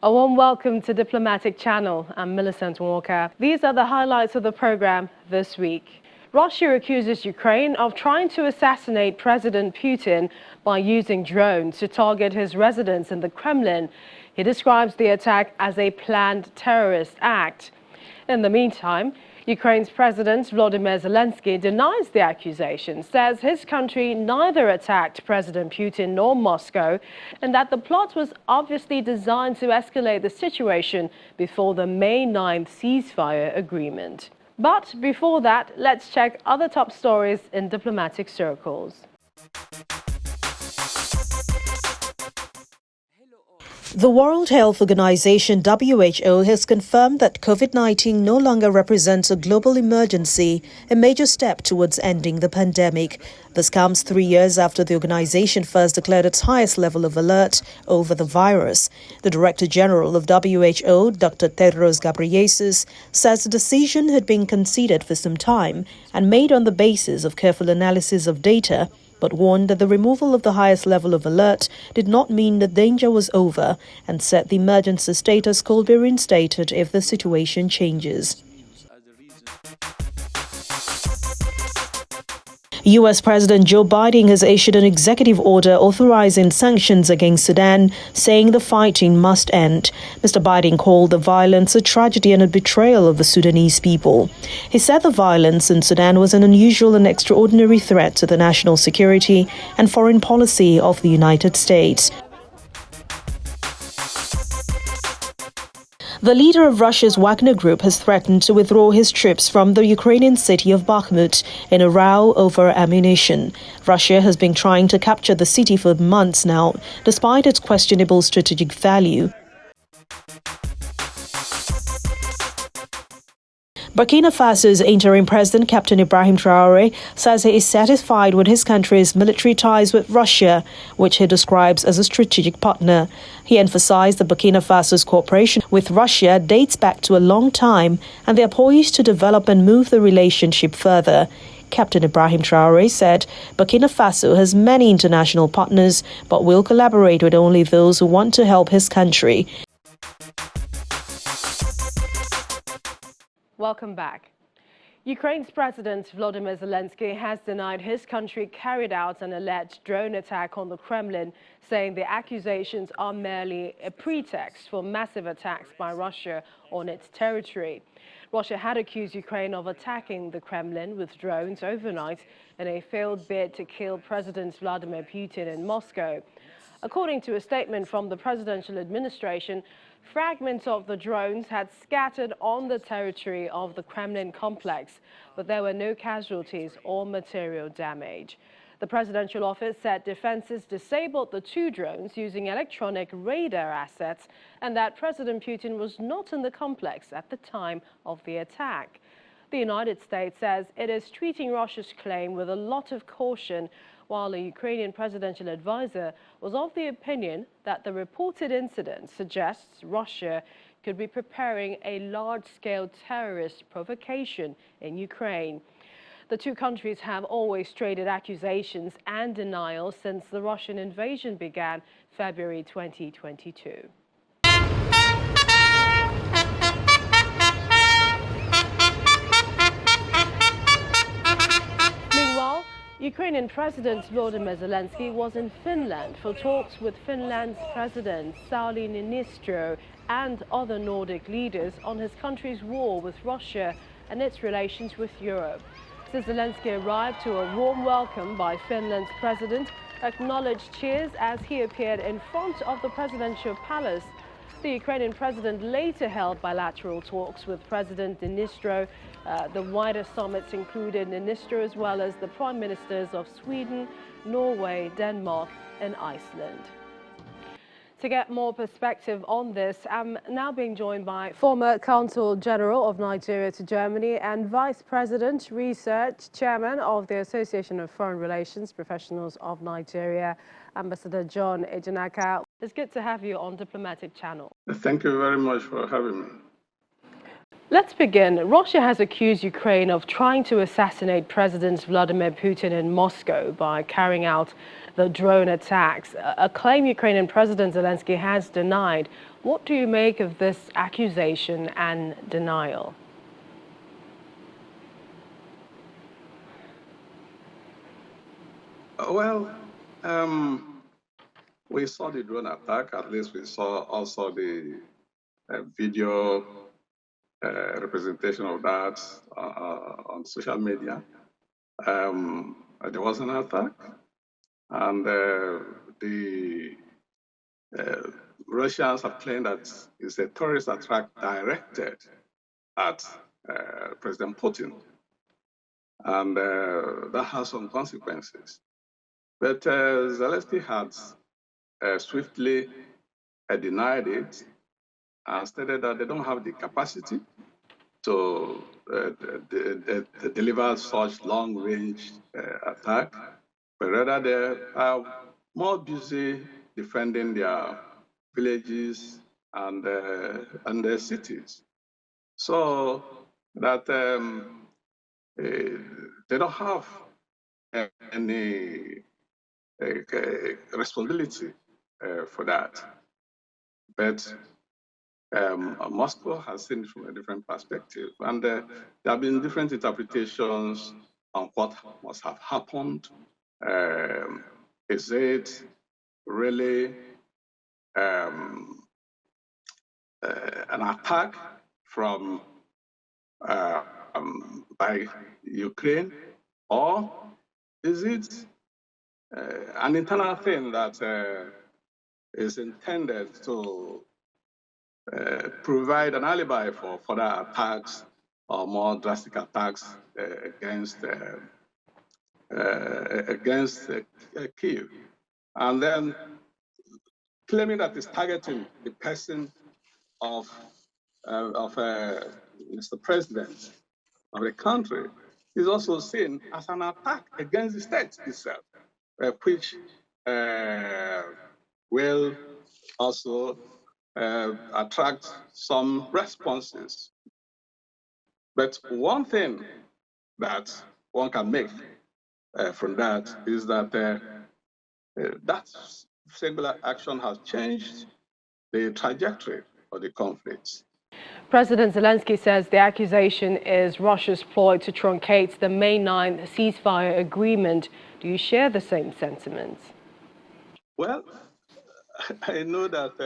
A warm welcome to Diplomatic Channel. I'm Millicent Walker. These are the highlights of the program this week. Russia accuses Ukraine of trying to assassinate President Putin by using drones to target his residence in the Kremlin. He describes the attack as a planned terrorist act. In the meantime, Ukraine's President Volodymyr Zelensky denies the accusation, says his country neither attacked President Putin nor Moscow, and that the plot was obviously designed to escalate the situation before the May 9th ceasefire agreement. But before that, let's check other top stories in diplomatic circles. The World Health Organization (WHO) has confirmed that COVID-19 no longer represents a global emergency, a major step towards ending the pandemic. This comes 3 years after the organization first declared its highest level of alert over the virus. The Director General of WHO, Dr. Tedros Ghebreyesus, says the decision had been considered for some time and made on the basis of careful analysis of data, but warned that the removal of the highest level of alert did not mean the danger was over, and said the emergency status could be reinstated if the situation changes. U.S. President Joe Biden has issued an executive order authorizing sanctions against Sudan, saying the fighting must end. Mr. Biden called the violence a tragedy and a betrayal of the Sudanese people. He said the violence in Sudan was an unusual and extraordinary threat to the national security and foreign policy of the United States. The leader of Russia's Wagner Group has threatened to withdraw his troops from the Ukrainian city of Bakhmut in a row over ammunition. Russia has been trying to capture the city for months now, despite its questionable strategic value. Burkina Faso's interim president, Captain Ibrahim Traoré, says he is satisfied with his country's military ties with Russia, which he describes as a strategic partner. He emphasized that Burkina Faso's cooperation with Russia dates back to a long time, and they are poised to develop and move the relationship further. Captain Ibrahim Traoré said Burkina Faso has many international partners, but will collaborate with only those who want to help his country. Welcome back. Ukraine's President Volodymyr Zelensky has denied his country carried out an alleged drone attack on the Kremlin, saying the accusations are merely a pretext for massive attacks by Russia on its territory. Russia had accused Ukraine of attacking the Kremlin with drones overnight in a failed bid to kill President Vladimir Putin in Moscow. According to a statement from the presidential administration, fragments of the drones had scattered on the territory of the Kremlin complex, but there were no casualties or material damage. The presidential office said defenses disabled the two drones using electronic radar assets and that President Putin was not in the complex at the time of the attack. The United States says it is treating Russia's claim with a lot of caution, while a Ukrainian presidential advisor was of the opinion that the reported incident suggests Russia could be preparing a large-scale terrorist provocation in Ukraine. The two countries have always traded accusations and denials since the Russian invasion began February 2022. Ukrainian President Volodymyr Zelensky was in Finland for talks with Finland's President Sauli Niinistö and other Nordic leaders on his country's war with Russia and its relations with Europe. Zelensky arrived to a warm welcome by Finland's president, acknowledged cheers as he appeared in front of the presidential palace. The Ukrainian president later held bilateral talks with President Niinistö. The wider summits included Niinistö as well as the prime ministers of Sweden, Norway, Denmark and Iceland. To get more perspective on this, I'm now being joined by former Consul General of Nigeria to Germany and Vice President, Research Chairman of the Association of Foreign Relations Professionals of Nigeria, Ambassador John Ejinaka. It's good to have you on Diplomatic Channel. Thank you very much for having me. Let's begin. Russia has accused Ukraine of trying to assassinate President Vladimir Putin in Moscow by carrying out the drone attacks, a claim Ukrainian President Zelensky has denied. What do you make of this accusation and denial? Well, we saw the drone attack. At least we saw also the video representation of that on social media. There was an attack, and the Russians have claimed that it's a terrorist attack directed at President Putin, and that has some consequences. But Zelensky had swiftly denied it and stated that they don't have the capacity to deliver such long-range attack, but rather they are more busy defending their villages and their cities. So that they don't have any responsibility for that. But Moscow has seen it from a different perspective, and there have been different interpretations on what must have happened. Is it really an attack from by Ukraine, or is it an internal thing that is intended to provide an alibi for further attacks or more drastic attacks against Kyiv, and then claiming that it's targeting the person of Mr. President of the country is also seen as an attack against the state itself, which will also attract some responses. But one thing that one can make from that is that that singular action has changed the trajectory of the conflict. President Zelensky says the accusation is Russia's ploy to truncate the May 9th ceasefire agreement. Do you share the same sentiments? Well, I know that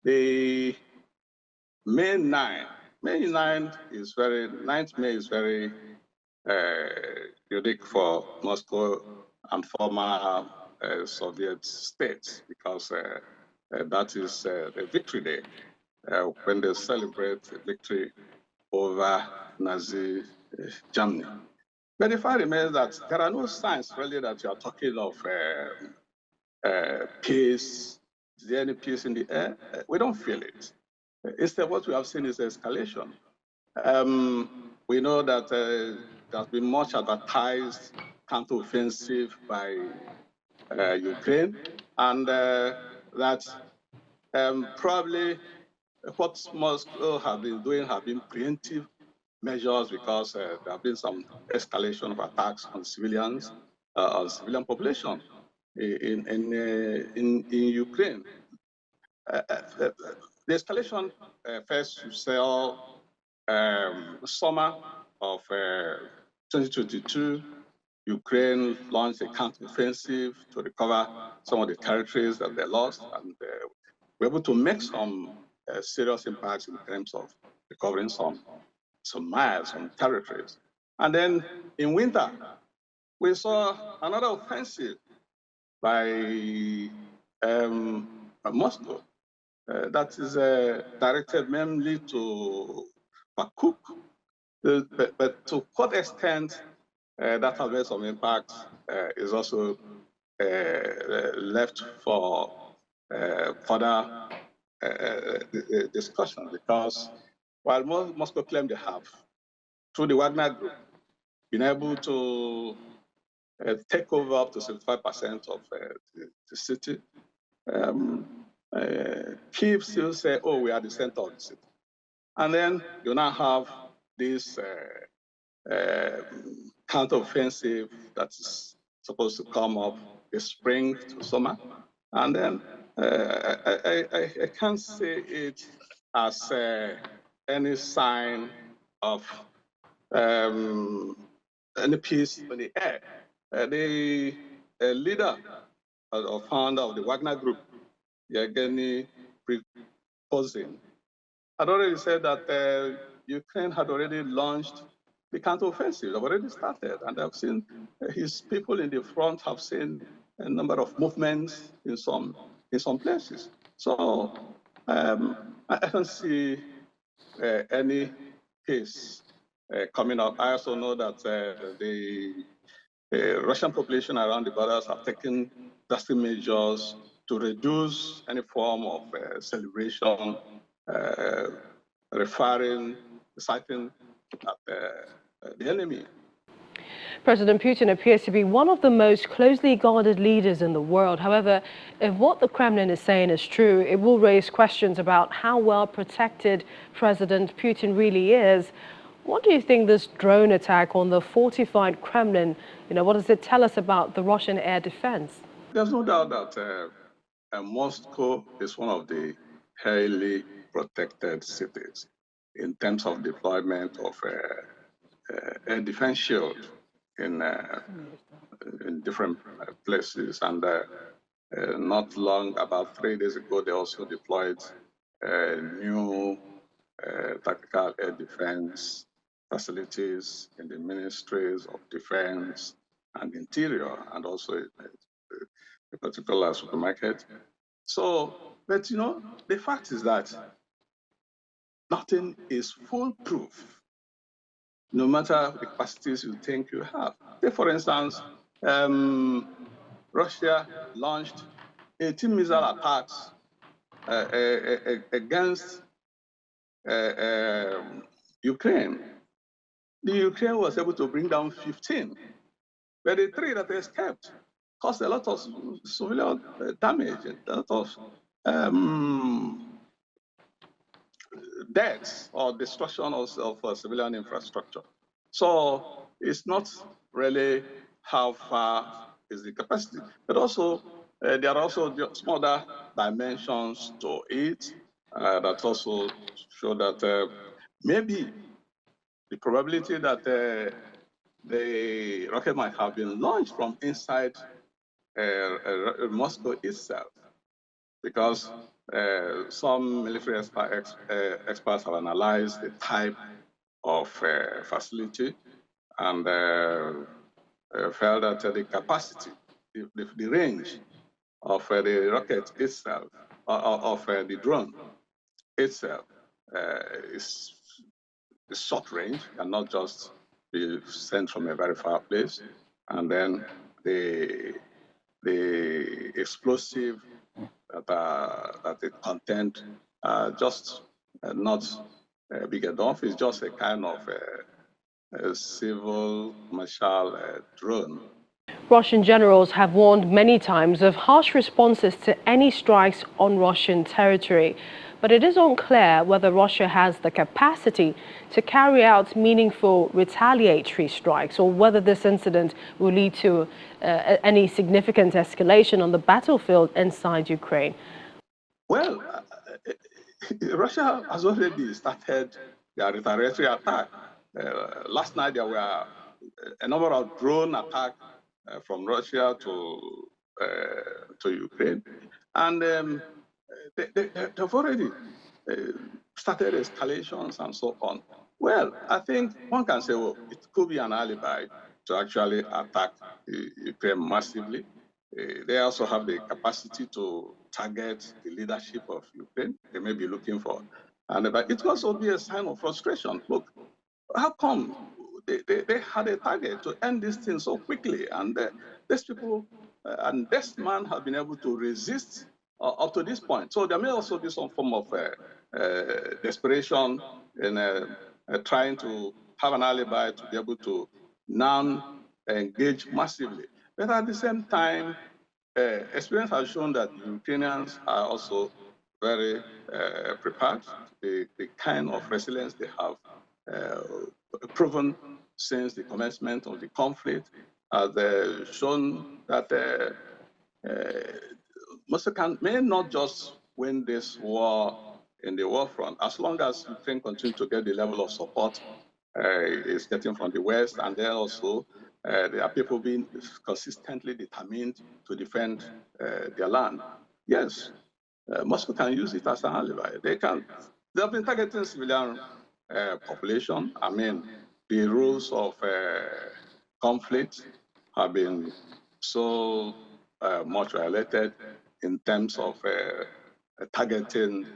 the May 9th is very, 9th May is very unique for Moscow and former Soviet states, because that is the victory day, when they celebrate victory over Nazi Germany. But the fact remains that there are no signs really that you are talking of peace. Is there any peace in the air? We don't feel it. Instead, what we have seen is escalation. We know that there's been much advertised counteroffensive by Ukraine, and that probably what Moscow have been doing have been preemptive measures, because there have been some escalation of attacks on civilians, on civilian population in Ukraine. The escalation first, you saw summer of 2022, Ukraine launched a counteroffensive to recover some of the territories that they lost, and were able to make some serious impacts in terms of recovering some miles, some territories. And then in winter, we saw another offensive by Moscow that is directed mainly to Baku. But to what extent that has made some impact is also left for further discussion, because while Moscow claimed they have, through the Wagner Group, been able to take over up to 75% of the city, Kyiv still say, oh, we are the center of the city. And then you now have this counteroffensive that is supposed to come up this spring to summer. And then I can't say it as any sign of any peace in the air. The leader or founder of the Wagner Group, Yevgeny Prigozhin, had already said that Ukraine had already launched the counteroffensive. They've already started, and I've seen his people in the front have seen a number of movements in some places. So I don't see any case coming up. I also know that the Russian population around the borders have taken drastic measures to reduce any form of celebration, citing the enemy. President Putin appears to be one of the most closely guarded leaders in the world. However, if what the Kremlin is saying is true, it will raise questions about how well protected President Putin really is. What do you think this drone attack on the fortified Kremlin, what does it tell us about the Russian air defense? There's no doubt that Moscow is one of the highly protected cities in terms of deployment of air defense shield in different places. And not long, about 3 days ago, they also deployed new tactical air defense facilities in the ministries of defense and interior, and also a particular supermarket. So, but the fact is that nothing is foolproof, no matter the capacities you think you have. Take, for instance, Russia launched 18 missile attacks against Ukraine. The Ukraine was able to bring down 15, but the 3 that escaped caused a lot of civilian damage, a lot of deaths or destruction of civilian infrastructure. So it's not really how far is the capacity, but also there are also some other dimensions to it that also show that maybe the probability that the rocket might have been launched from inside Moscow itself, because some military experts have analyzed the type of facility and felt that the capacity, the range of the rocket itself, of the drone itself, is short range, cannot just be sent from a very far place, and then the explosive that it contained just not big enough. It's just a kind of a civil commercial drone. Russian generals have warned many times of harsh responses to any strikes on Russian territory. But it is unclear whether Russia has the capacity to carry out meaningful retaliatory strikes, or whether this incident will lead to any significant escalation on the battlefield inside Ukraine. Well, Russia has already started their retaliatory attack. Last night there were a number of drone attacks from Russia to Ukraine, and they've already started escalations and so on. Well, I think one can say, well, it could be an alibi to actually attack Ukraine massively. They also have the capacity to target the leadership of Ukraine. They may be looking for, and but it could also be a sign of frustration. Look, how come they had a target to end this thing so quickly, and these people and this man have been able to resist up to this point? So there may also be some form of desperation in trying to have an alibi to be able to now engage massively. But at the same time, experience has shown that Ukrainians are also very prepared. The kind of resilience they have proven since the commencement of the conflict has shown that Moscow may not just win this war in the war front, as long as Ukraine continues to get the level of support it's getting from the West, and then also there are people being consistently determined to defend their land. Yes, Moscow can use it as an alibi. They have been targeting civilian population. I mean, the rules of conflict have been so much violated in terms of targeting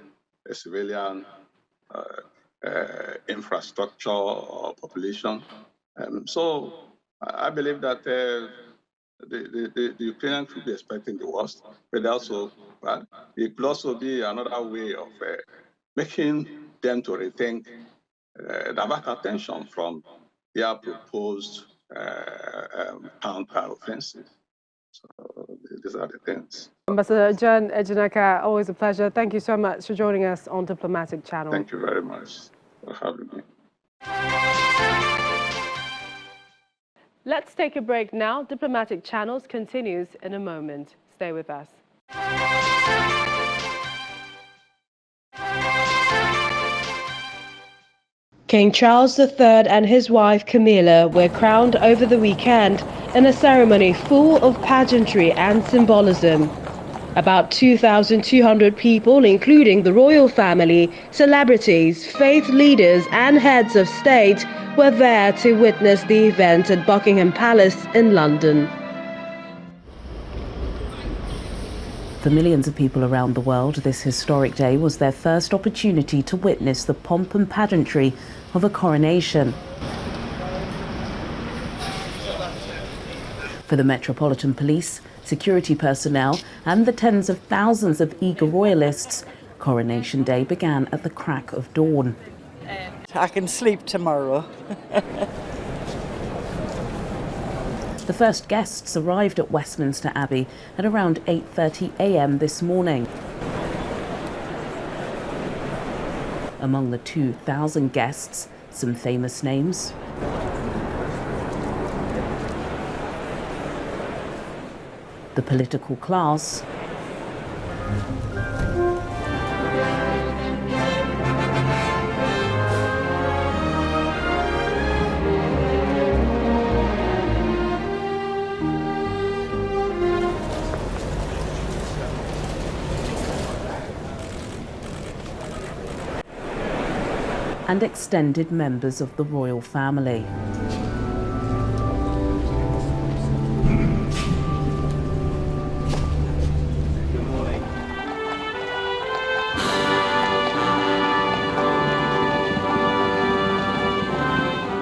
a civilian infrastructure or population. So I believe that the Ukrainians should be expecting the worst, but also it could also be another way of making them to rethink, divert attention from their proposed counter-offensive. So these are the things. Ambassador Jan Ejinaka, always a pleasure. Thank you so much for joining us on Diplomatic Channel. Thank you very much for having me. Let's take a break now. Diplomatic Channels continues in a moment. Stay with us. King Charles III and his wife Camilla were crowned over the weekend in a ceremony full of pageantry and symbolism. About 2,200 people, including the royal family, celebrities, faith leaders and heads of state, were there to witness the event at Buckingham Palace in London. For millions of people around the world, this historic day was their first opportunity to witness the pomp and pageantry of a coronation. For the Metropolitan Police, security personnel and the tens of thousands of eager royalists, Coronation Day began at the crack of dawn. I can sleep tomorrow. The first guests arrived at Westminster Abbey at around 8:30 a.m. this morning. Among the 2,000 guests, some famous names. The political class, and extended members of the royal family.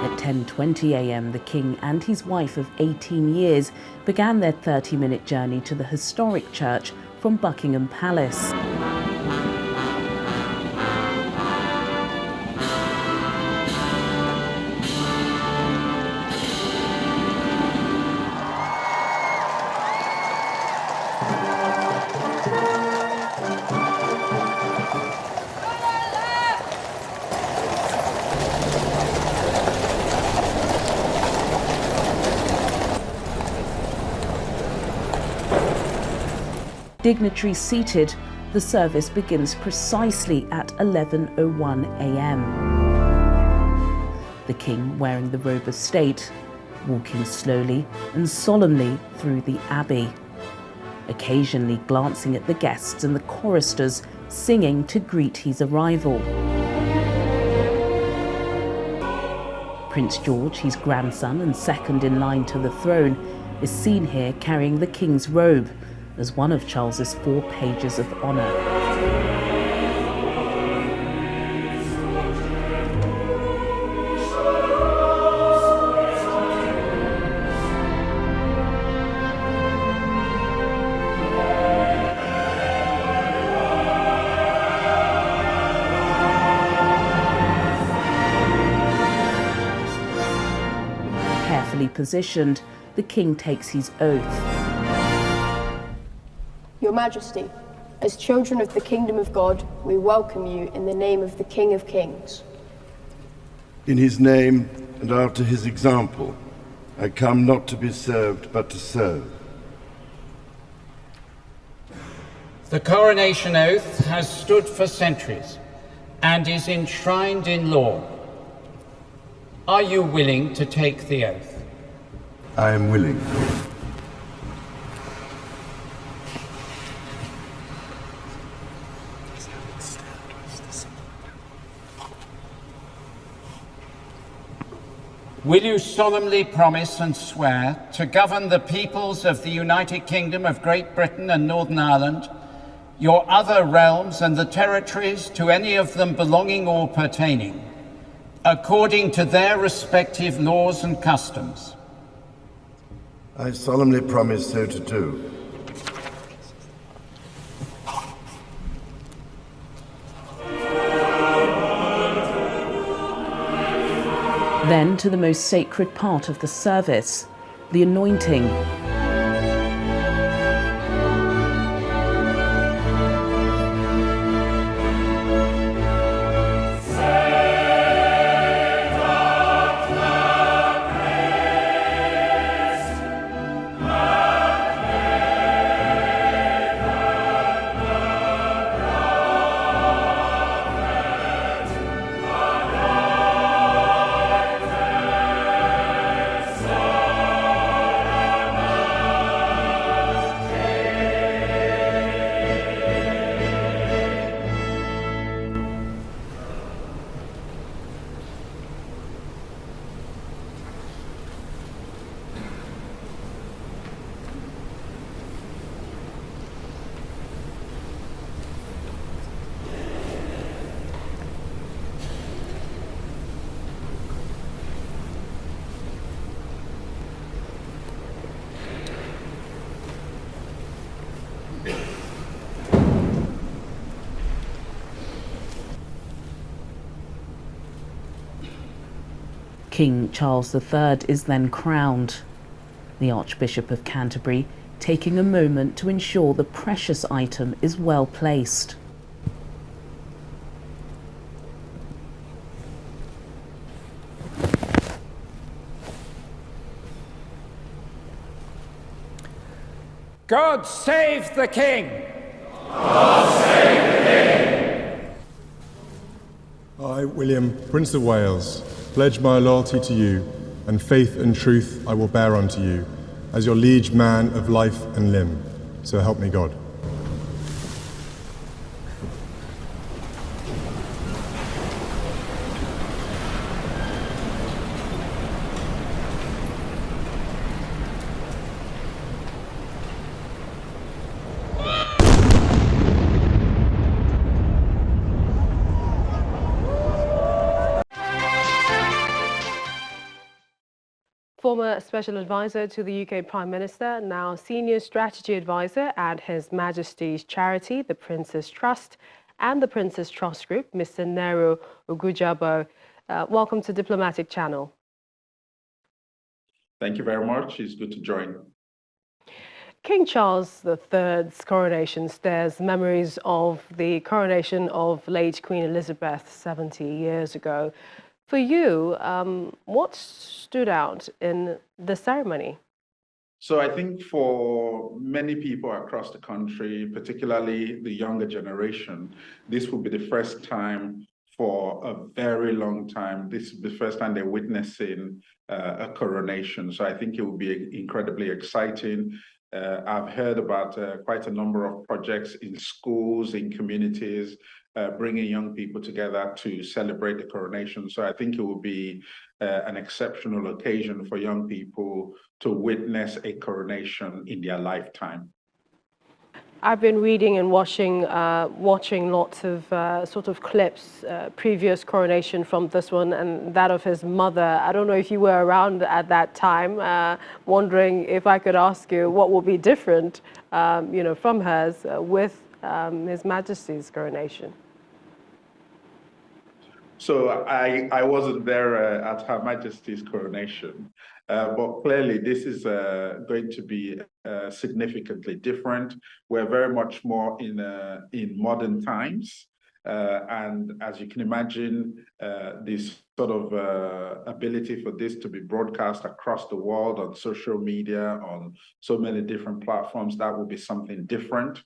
At 10:20 a.m, the king and his wife of 18 years began their 30-minute journey to the historic church from Buckingham Palace. Dignitaries seated, the service begins precisely at 11:01 a.m. The king, wearing the robe of state, walking slowly and solemnly through the abbey, occasionally glancing at the guests and the choristers singing to greet his arrival. Prince George, his grandson and second in line to the throne, is seen here carrying the king's robe as one of Charles's 4 pages of honour. Carefully positioned, the king takes his oath. Your Majesty, as children of the Kingdom of God, we welcome you in the name of the King of Kings. In his name and after his example, I come not to be served, but to serve. The coronation oath has stood for centuries and is enshrined in law. Are you willing to take the oath? I am willing. Will you solemnly promise and swear to govern the peoples of the United Kingdom of Great Britain and Northern Ireland, your other realms and the territories to any of them belonging or pertaining, according to their respective laws and customs? I solemnly promise so to do. Then to the most sacred part of the service, the anointing. King Charles III is then crowned. The Archbishop of Canterbury taking a moment to ensure the precious item is well placed. God save the King! God save the King! I, William, Prince of Wales, pledge my loyalty to you, and faith and truth I will bear unto you, as your liege man of life and limb. So help me God. Former Special Advisor to the UK Prime Minister, now Senior Strategy Advisor at His Majesty's charity, the Prince's Trust, and the Prince's Trust Group, Mr. Nero Ugujabo. Welcome to Diplomatic Channel. Thank you very much. It's good to join. King Charles III's coronation stirs memories of the coronation of late Queen Elizabeth 70 years ago. For you, what stood out in the ceremony? So I think for many people across the country, particularly the younger generation, this will be the first time for a very long time. This is the first time they're witnessing a coronation. So I think it will be incredibly exciting. I've heard about quite a number of projects in schools, in communities, bringing young people together to celebrate the coronation. So I think it will be an exceptional occasion for young people to witness a coronation in their lifetime. I've been reading and watching lots of sort of clips, previous coronation from this one and that of his mother. I don't know if you were around at that time. Wondering if I could ask you what will be different, from hers with His Majesty's coronation. So I wasn't there at Her Majesty's coronation, but clearly this is going to be significantly different. We're very much more in modern times, and as you can imagine, this sort of ability for this to be broadcast across the world on social media, on so many different platforms, that will be something different.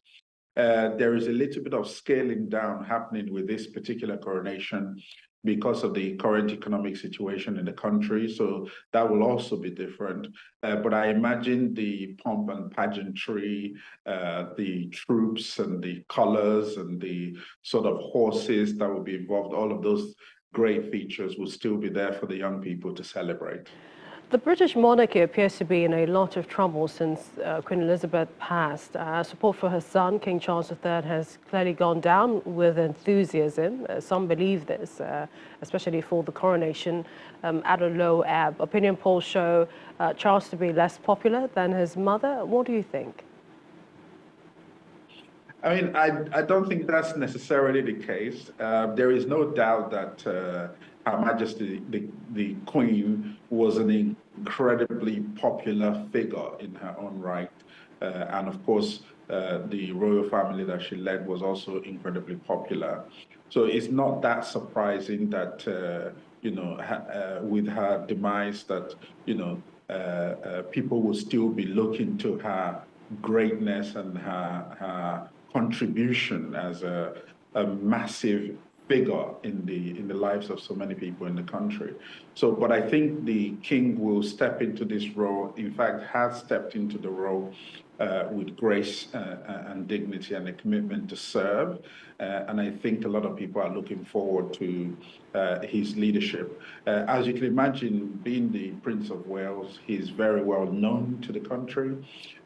there is a little bit of scaling down happening with this particular coronation because of the current economic situation in the country. So that will also be different. But I imagine the pomp and pageantry, the troops and the colors and the sort of horses that will be involved, all of those great features will still be there for the young people to celebrate. The British monarchy appears to be in a lot of trouble since Queen Elizabeth passed. Support for her son, King Charles III, has clearly gone down with enthusiasm. Some believe this, especially for the coronation, at a low ebb. Opinion polls show Charles to be less popular than his mother. What do you think? I mean, I don't think that's necessarily the case. There is no doubt that Her Majesty, the Queen, was an incredibly popular figure in her own right. And of course, the royal family that she led was also incredibly popular. So it's not that surprising that, you know, with her demise that, you know, people will still be looking to her greatness and her contribution as a massive figure in the lives of so many people in the country. So, but I think the king will step into this role, in fact, has stepped into the role with grace and dignity and a commitment to serve. And I think a lot of people are looking forward to his leadership. As you can imagine, being the Prince of Wales, he's very well known to the country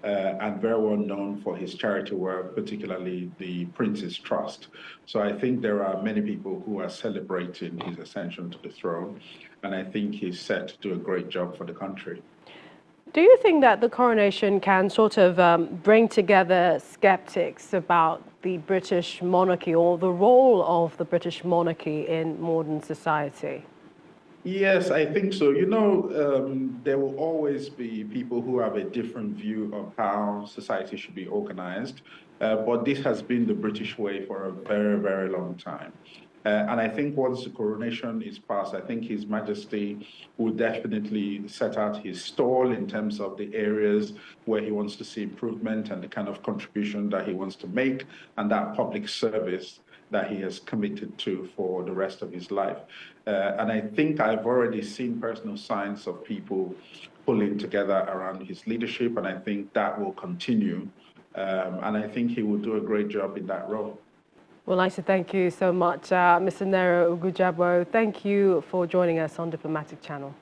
and very well known for his charity work, particularly the Prince's Trust. So I think there are many people who are celebrating his ascension to the throne, and I think he's set to do a great job for the country. Do you think that the coronation can sort of bring together skeptics about the British monarchy or the role of the British monarchy in modern society? Yes, I think so. You know, there will always be people who have a different view of how society should be organized, but this has been the British way for a very, very long time. And I think once the coronation is passed, I think His Majesty will definitely set out his stall in terms of the areas where he wants to see improvement and the kind of contribution that he wants to make and that public service that he has committed to for the rest of his life. And I think I've already seen personal signs of people pulling together around his leadership, and I think that will continue. And I think he will do a great job in that role. Well, I'd like to thank you so much, Mr. Nero Ugujabo. Thank you for joining us on Diplomatic Channel.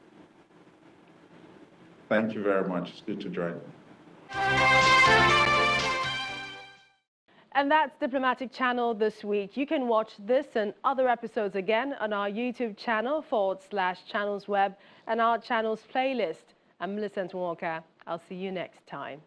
Thank you very much. It's good to join. And that's Diplomatic Channel this week. You can watch this and other episodes again on our YouTube channel /channelsweb and our channels playlist. I'm Millicent Walker. I'll see you next time.